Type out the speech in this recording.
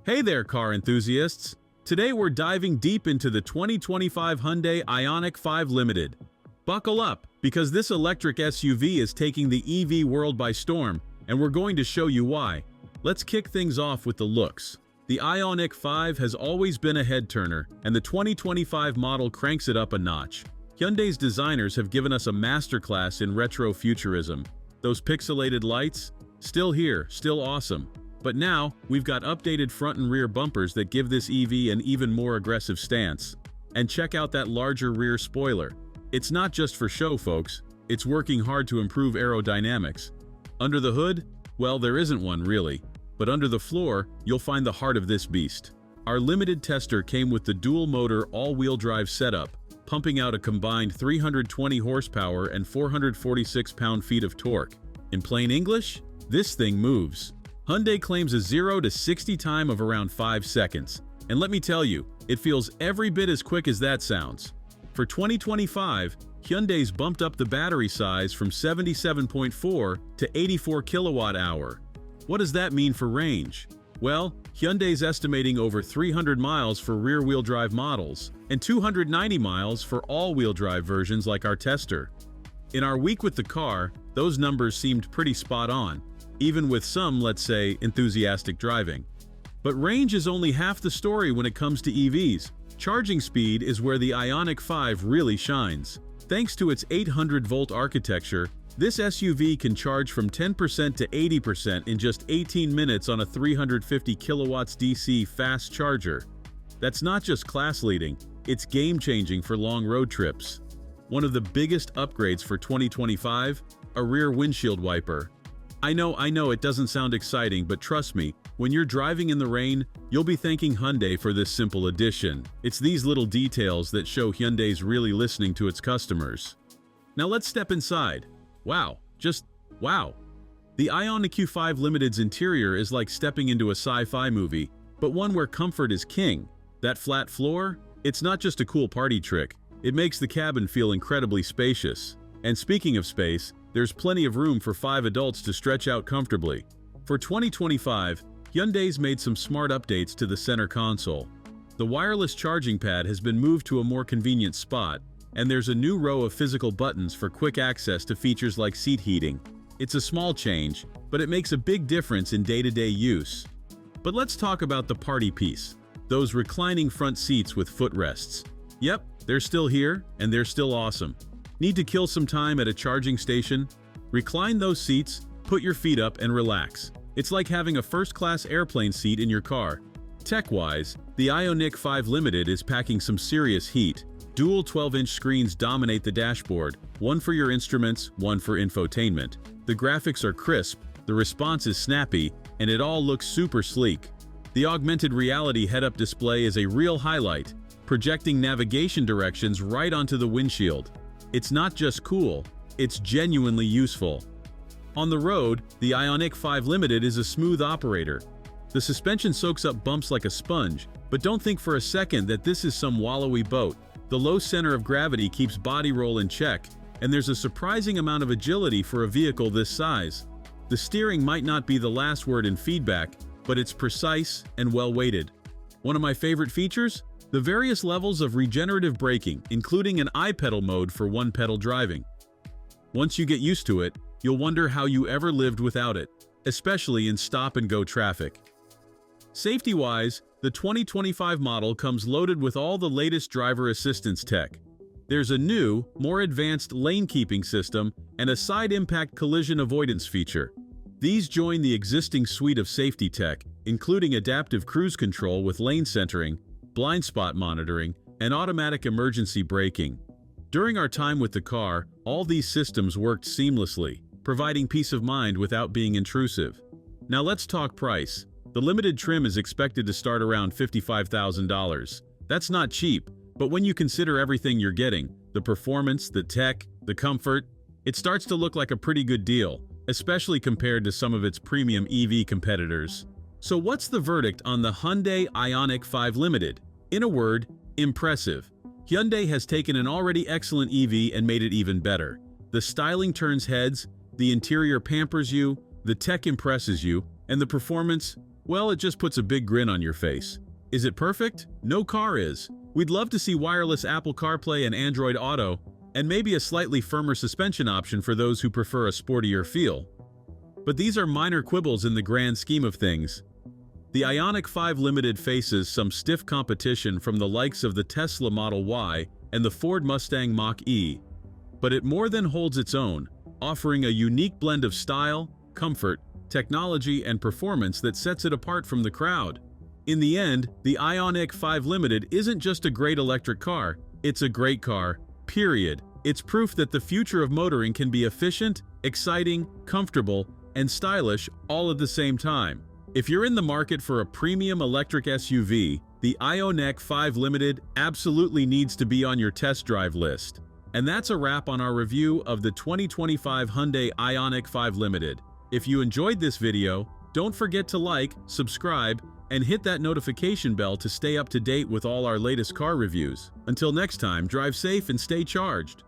Hey there, car enthusiasts! Today we're diving deep into the 2025 Hyundai IONIQ 5 Limited. Buckle up, because this electric SUV is taking the EV world by storm, and we're going to show you why. Let's kick things off with the looks. The IONIQ 5 has always been a head-turner, and the 2025 model cranks it up a notch. Hyundai's designers have given us a masterclass in retro-futurism. Those pixelated lights? Still here, still awesome. But now, we've got updated front and rear bumpers that give this EV an even more aggressive stance. And check out that larger rear spoiler. It's not just for show, folks. It's working hard to improve aerodynamics. Under the hood? Well, there isn't one really. But under the floor, you'll find the heart of this beast. Our limited tester came with the dual-motor all-wheel drive setup, pumping out a combined 320 horsepower and 446 pound-feet of torque. In plain English, this thing moves. Hyundai claims a 0 to 60 time of around 5 seconds. And let me tell you, it feels every bit as quick as that sounds. For 2025, Hyundai's bumped up the battery size from 77.4 to 84 kilowatt-hour. What does that mean for range? Well, Hyundai's estimating over 300 miles for rear-wheel drive models and 290 miles for all-wheel drive versions like our tester. In our week with the car, those numbers seemed pretty spot on, even with some, let's say, enthusiastic driving. But range is only half the story when it comes to EVs. Charging speed is where the IONIQ 5 really shines. Thanks to its 800-volt architecture, this SUV can charge from 10% to 80% in just 18 minutes on a 350 kilowatts DC fast charger. That's not just class-leading, it's game-changing for long road trips. One of the biggest upgrades for 2025? A rear windshield wiper. I know it doesn't sound exciting, but trust me, when you're driving in the rain, you'll be thanking Hyundai for this simple addition. It's these little details that show Hyundai's really listening to its customers. Now let's step inside. Wow, just wow. The IONIQ 5 Limited's interior is like stepping into a sci-fi movie, but one where comfort is king. That flat floor? It's not just a cool party trick, it makes the cabin feel incredibly spacious. And speaking of space, there's plenty of room for 5 adults to stretch out comfortably. For 2025, Hyundai's made some smart updates to the center console. The wireless charging pad has been moved to a more convenient spot, and there's a new row of physical buttons for quick access to features like seat heating. It's a small change, but it makes a big difference in day-to-day use. But let's talk about the party piece. Those reclining front seats with footrests. Yep, they're still here, and they're still awesome. Need to kill some time at a charging station? Recline those seats, put your feet up, and relax. It's like having a first-class airplane seat in your car. Tech-wise, the IONIQ 5 Limited is packing some serious heat. Dual 12-inch screens dominate the dashboard, one for your instruments, one for infotainment. The graphics are crisp, the response is snappy, and it all looks super sleek. The augmented reality head-up display is a real highlight, projecting navigation directions right onto the windshield. It's not just cool, it's genuinely useful. On the road, the IONIQ 5 Limited is a smooth operator. The suspension soaks up bumps like a sponge, but don't think for a second that this is some wallowy boat. The low center of gravity keeps body roll in check, and there's a surprising amount of agility for a vehicle this size. The steering might not be the last word in feedback, but it's precise and well-weighted. One of my favorite features? The various levels of regenerative braking, including an I-pedal mode for one-pedal driving. Once you get used to it, you'll wonder how you ever lived without it, especially in stop-and-go traffic. Safety-wise, the 2025 model comes loaded with all the latest driver assistance tech. There's a new, more advanced lane-keeping system and a side impact collision avoidance feature. These join the existing suite of safety tech, including adaptive cruise control with lane centering, blind spot monitoring, and automatic emergency braking. During our time with the car, all these systems worked seamlessly, providing peace of mind without being intrusive. Now let's talk price. The limited trim is expected to start around $55,000. That's not cheap, but when you consider everything you're getting, the performance, the tech, the comfort, it starts to look like a pretty good deal, especially compared to some of its premium EV competitors. So what's the verdict on the Hyundai IONIQ 5 Limited? In a word, impressive. Hyundai has taken an already excellent EV and made it even better. The styling turns heads, the interior pampers you, the tech impresses you, and the performance, Well, it just puts a big grin on your face. Is it perfect? No car is. We'd love to see wireless Apple CarPlay and Android Auto, and maybe a slightly firmer suspension option for those who prefer a sportier feel. But these are minor quibbles in the grand scheme of things. The IONIQ 5 Limited faces some stiff competition from the likes of the Tesla Model Y and the Ford Mustang Mach-E, but it more than holds its own, offering a unique blend of style, comfort, technology, and performance that sets it apart from the crowd. In the end, the IONIQ 5 Limited isn't just a great electric car, it's a great car, period. It's proof that the future of motoring can be efficient, exciting, comfortable, and stylish all at the same time. If you're in the market for a premium electric SUV, the IONIQ 5 Limited absolutely needs to be on your test drive list. And that's a wrap on our review of the 2025 Hyundai IONIQ 5 Limited. If you enjoyed this video, don't forget to like, subscribe, and hit that notification bell to stay up to date with all our latest car reviews. Until next time, drive safe and stay charged.